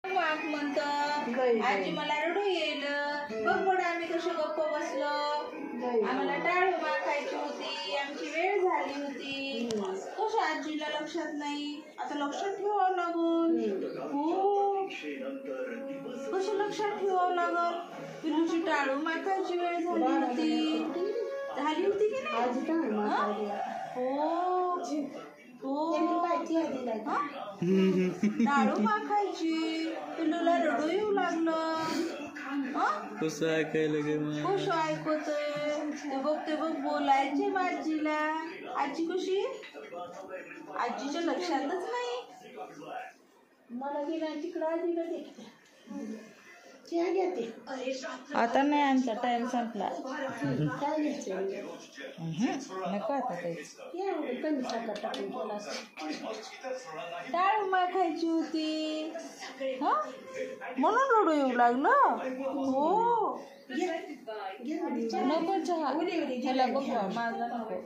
वाघ म्हणत आजी मला रडू येईल बघ बड आम्ही कसे गप्प बसलो आम्हाला टाळू खायची होती आमची वेळ झाली होती कसं आजीला लक्षात नाही आता लक्षात ठेवावं लागून हो कसं लक्षात ठेवावं लागल पिलूची टाळू खायची वेळ झाली होती की नाही टाळू खायची पिलूला रडू येऊ लागलं कसं ऐकायला गे कसं ऐकतोय ते बघ बोलायचे आजीला आजी कशी आजीच्या लक्षातच नाही मला गेला तिकडं आजीला आता नाही आमचा टाइम संपला नको आता टाळू खायची होती म्हणून रडू येऊ लागलं हो नको चहा बघ माझा नको